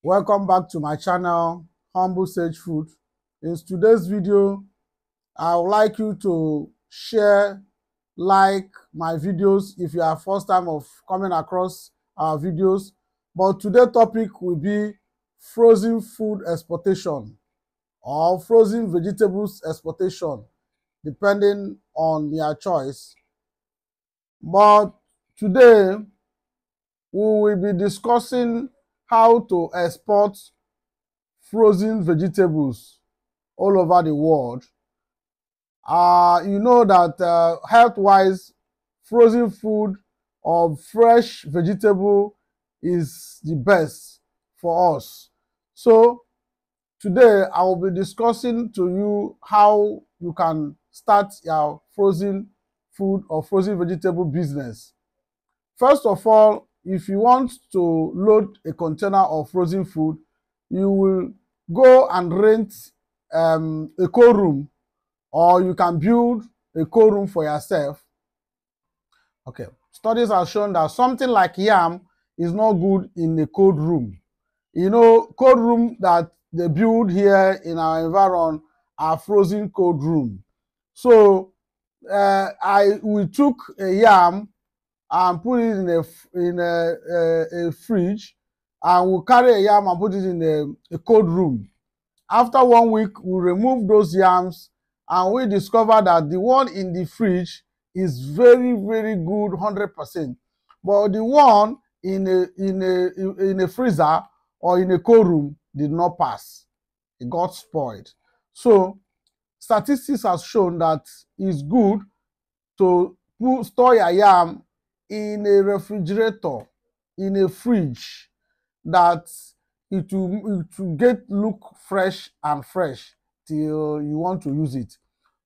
Welcome back to my channel, Humble Sage Food. In today's video, I would like you to share, like my videos if you are first time of coming across our videos. But today's topic will be frozen food exportation or frozen vegetables exportation, depending on your choice. But today, we will be discussing how to export frozen vegetables all over the world. You know that health-wise, frozen food or fresh vegetable is the best for us. So today I will be discussing to you how you can start your frozen food or frozen vegetable business. First of all, if you want to load a container of frozen food, you will go and rent a cold room, or you can build a cold room for yourself. Okay, studies have shown that something like yam is not good in a cold room. You know, cold room that they build here in our environment are frozen cold room. So we took a yam and put it in a fridge, and we'll carry a yam and put it in a cold room. After 1 week, we remove those yams and we discover that the one in the fridge is very, very good, 100%. But the one in a freezer or in a cold room did not pass. It got spoiled. So statistics has shown that it's good to store your yam in a refrigerator, in a fridge, that it will look fresh and fresh till you want to use it.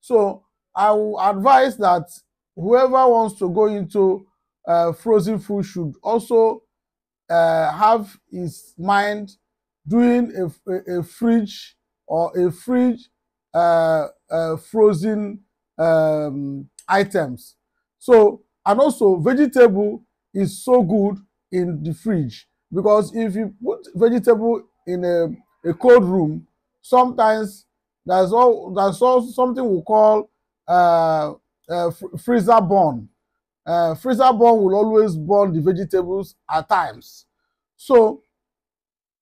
So I will advise that whoever wants to go into frozen food should also have his mind doing a fridge or a fridge frozen items. So, and also vegetable is so good in the fridge, because if you put vegetable in a cold room, sometimes there's also something we call freezer burn. Freezer burn will always burn the vegetables at times. So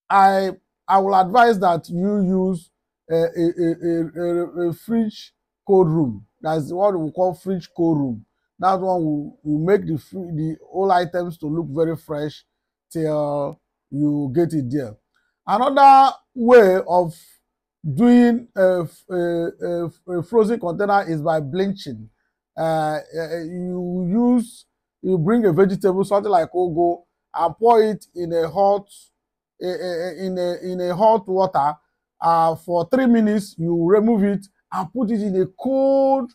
I will advise that you use a fridge cold room. That's what we call fridge cold room. That one will make the whole items to look very fresh till you get it there. Another way of doing a frozen container is by blanching. You bring a vegetable, something like ugu, and pour it in a hot water. For 3 minutes, you remove it and put it in a cold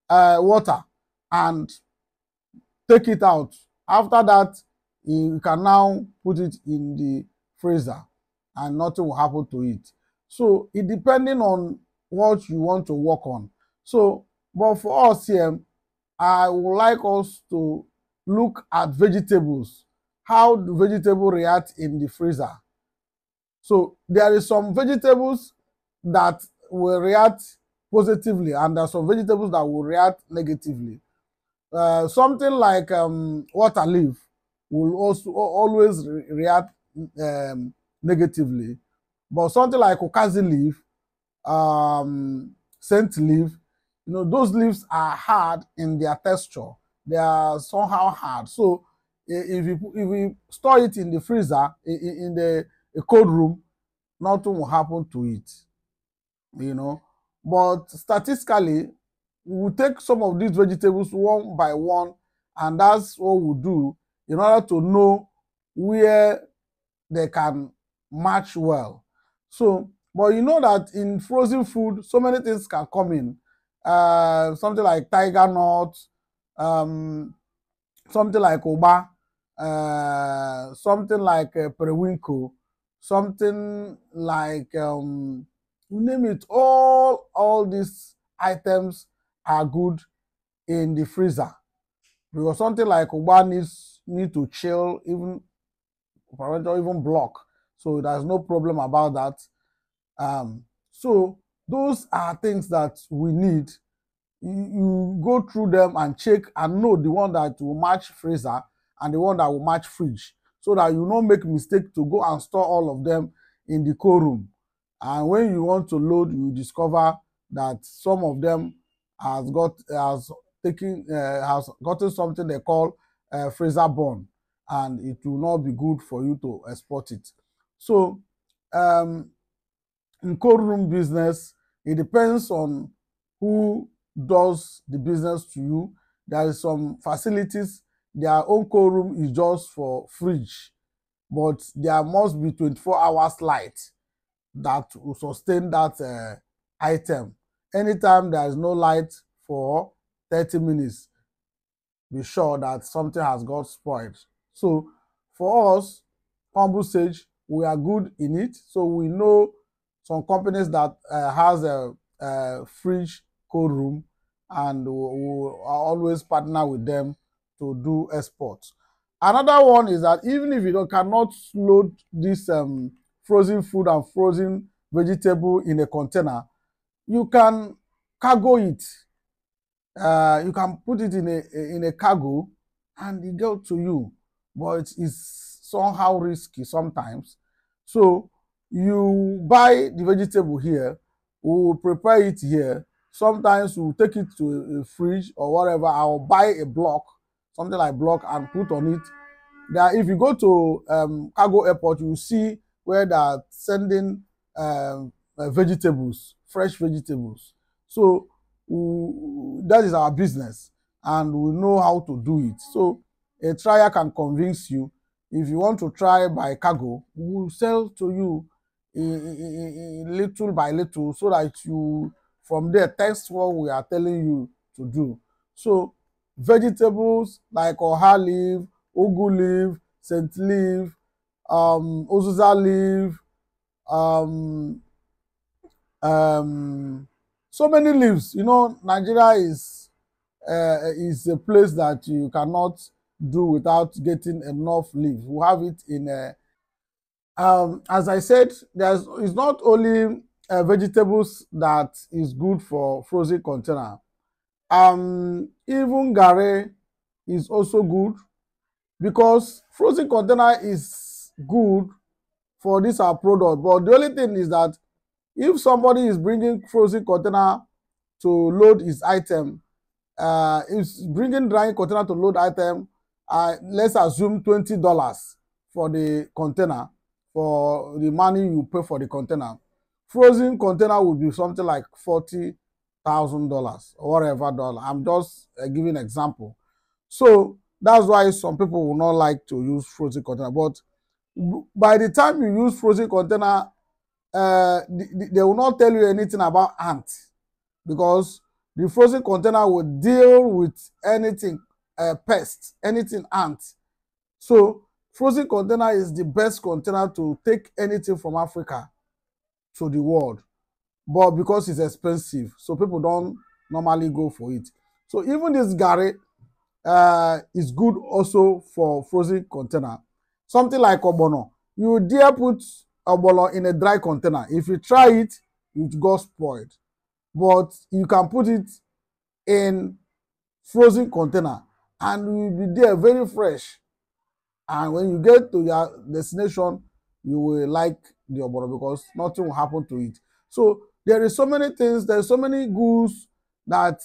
water and take it out. After that, you can now put it in the freezer and nothing will happen to it. So it depending on what you want to work on. So, but for us here, I would like us to look at vegetables. How do vegetables react in the freezer? So there is some vegetables that will react positively, and there are some vegetables that will react negatively. Something like water leaf will also always react negatively, but something like okazi leaf, scent leaf, you know, those leaves are hard in their texture. They are somehow hard. So if you store it in the freezer, in the a cold room, nothing will happen to it, you know. But statistically, we take some of these vegetables one by one, and that's what we do in order to know where they can match well. So, but you know that in frozen food, so many things can come in. Something like tiger nut, um, something like oba, something like periwinkle, something like you name it. All these items are good in the freezer, because something like oba need to chill, even block. so there's no problem about that. So those are things that we need. You go through them and check and know the one that will match freezer and the one that will match fridge, so that you don't make mistake to go and store all of them in the cold room. And when you want to load, you discover that some of them has gotten something they call freezer burn, and it will not be good for you to export it. So in cold room business, it depends on who does the business to you. There is some facilities, their own cold room is just for fridge, but there must be 24 hours light that will sustain that item. Anytime there is no light for 30 minutes, be sure that something has got spoiled. So for us, Humble Sage, we are good in it. So we know some companies that has a fridge cold room, and we always partner with them to do exports. Another one is that even if you cannot load this frozen food and frozen vegetable in a container, you can cargo it. You can put it in a cargo and it go to you, but it is somehow risky sometimes. So you buy the vegetable here, we will prepare it here. Sometimes we'll take it to a fridge or whatever. I'll buy a block, something like block, and put on it. That if you go to cargo airport, you see where they are sending vegetables, fresh vegetables. So that is our business, and we know how to do it. So a trier can convince you. If you want to try by cargo, we will sell to you little by little, so that you from there test what we are telling you to do. So vegetables like oha leaf, ugu leaf, scent leaf, uziza leaf, so many leaves. You know, Nigeria is a place that you cannot do without getting enough leaves. We have it in as I said, it's not only vegetables that is good for frozen container. Even garri is also good, because frozen container is good for this our product. But the only thing is that if somebody is bringing frozen container to load his item, is bringing drying container to load item, let's assume $20 for the container, for the money you pay for the container. Frozen container would be something like $40,000 or whatever dollar. I'm just giving an example. So that's why some people will not like to use frozen container. But by the time you use frozen container, they will not tell you anything about ant, because the frozen container will deal with anything pest, anything ant. So frozen container is the best container to take anything from Africa to the world, but because it's expensive, so people don't normally go for it. So even this garri is good also for frozen container. Something like ogbono, you dare put ogbono in a dry container. If you try it, it got spoiled. But you can put it in frozen container and it will be there very fresh. And when you get to your destination, you will like the ogbono, because nothing will happen to it. So there is so many things, there is so many goods that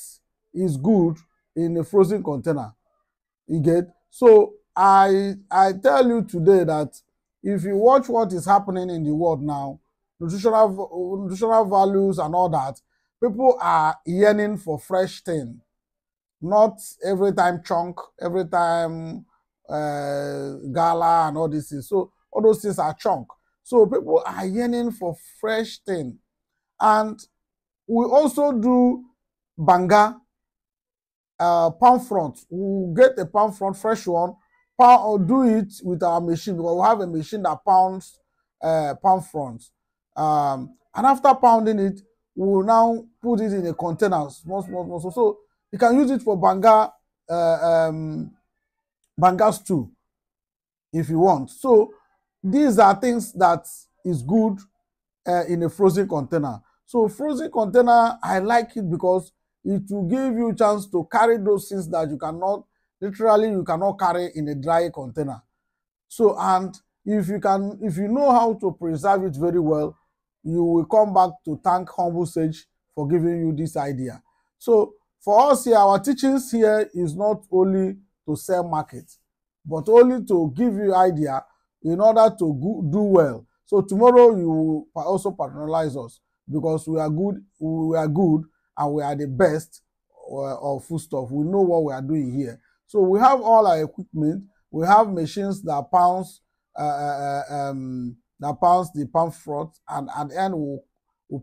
is good in a frozen container. You get? So I tell you today that if you watch what is happening in the world now, nutritional values and all that, people are yearning for fresh thing. Not every time chunk, every time gala and all these things. So all those things are chunk. So people are yearning for fresh thing. And we also do banga, palm front. We'll get a palm front, fresh one, or do it with our machine, because we have a machine that pounds palm front. And after pounding it, we'll now put it in a container, small. So you can use it for banga stew if you want. So these are things that is good in a frozen container. So frozen container, I like it because it will give you a chance to carry those things that you cannot, literally you cannot carry in a dry container. So, and if you know how to preserve it very well, you will come back to thank Humble Sage for giving you this idea. So for us here, our teachings here is not only to sell market, but only to give you idea in order to do well. So tomorrow you will also patronize us because we are good, and we are the best of food stuff. We know what we are doing here. So we have all our equipment. We have machines that pounds the palm fruit, and at the end we'll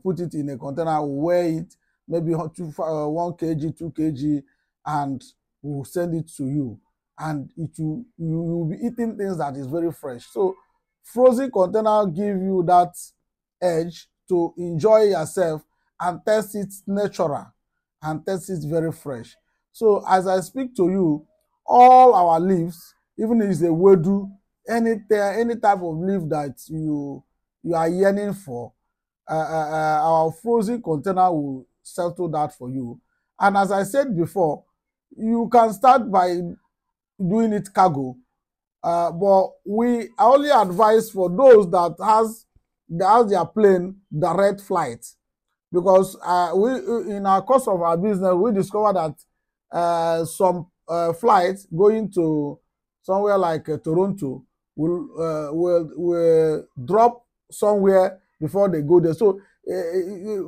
put it in a container, we'll weigh it, maybe 1 kg, 2 kg, and we'll send it to you. And you will be eating things that is very fresh. So frozen container give you that edge to enjoy yourself and taste it natural and taste it very fresh. So as I speak to you, all our leaves, even if it's a wedu, any type of leaf that you are yearning for, our frozen container will settle that for you. And as I said before, you can start by doing it cargo, but I only advise for those that has their plane direct flight, because we in our course of our business we discover that some flights going to somewhere like Toronto will drop somewhere before they go there. So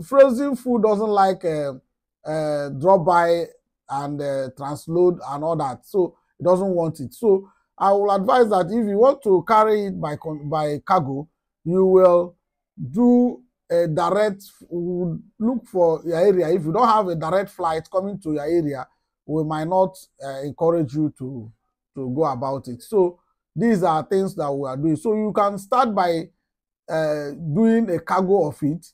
frozen food doesn't like drop by and transload and all that, so it doesn't want it. So I will advise that if you want to carry it by cargo, you will do a direct, look for your area. If you don't have a direct flight coming to your area, we might not encourage you to go about it. So these are things that we are doing. So you can start by doing a cargo of it,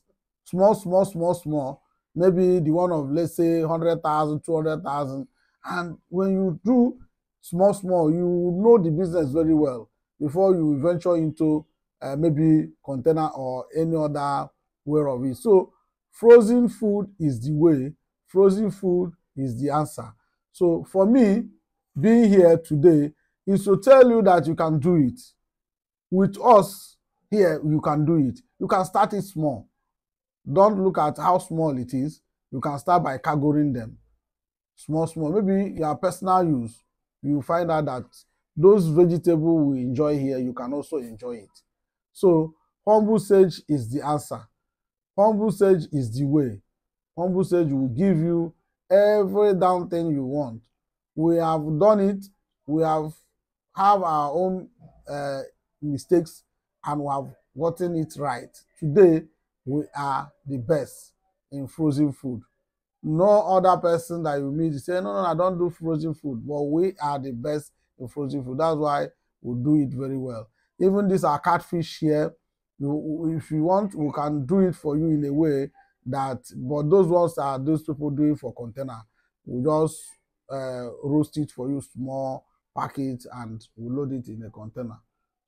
small, maybe the one of, let's say, 100,000, 200,000. And when you do small, you know the business very well before you venture into maybe container or any other way of it. So frozen food is the way. Frozen food is the answer. So for me, being here today is to tell you that you can do it. With us here, you can do it. You can start it small. Don't look at how small it is. You can start by cargoing them. Small. Maybe your personal use. You find out that those vegetables we enjoy here, you can also enjoy it. So Humble Sage is the answer. Humble Sage is the way. Humble Sage will give you every damn thing you want. We have done it. We have our own mistakes, and we have gotten it right. Today, we are the best in frozen food. No other person that you meet say, no, I don't do frozen food. But we are the best in frozen food. That's why we do it very well. Even this our catfish here, if you want, we can do it for you in a way that, but those ones are those people doing for container. We just roast it for you, small, pack it, and we load it in a container.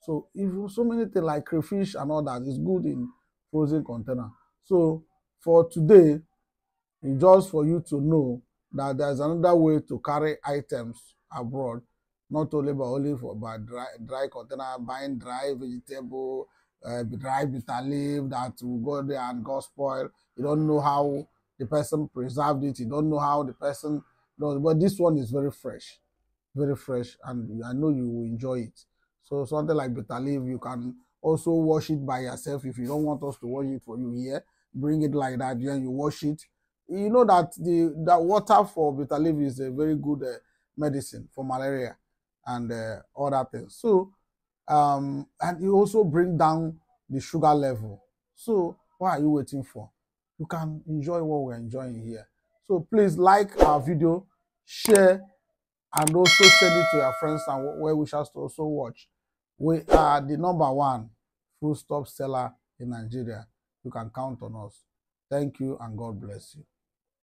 So if so many things like crayfish and all that is good in frozen container. So for today, it's just for you to know that there's another way to carry items abroad, not only by dry container, buying dry vegetable, dry bitter leaf that will go there and go spoil. You don't know how the person preserved it. You don't know how the person does. But this one is very fresh, and I know you will enjoy it. So something like bitter leaf, you can also wash it by yourself. If you don't want us to wash it for you here, bring it like that. Then you wash it. You know that the water for bitter leaf is a very good medicine for malaria and other things. So and you also bring down the sugar level. So what are you waiting for? You can enjoy what we're enjoying here. So please like our video, share, and also send it to your friends and well wishers to also watch. We are the #1 food stop seller in Nigeria. You can count on us. Thank you and God bless you.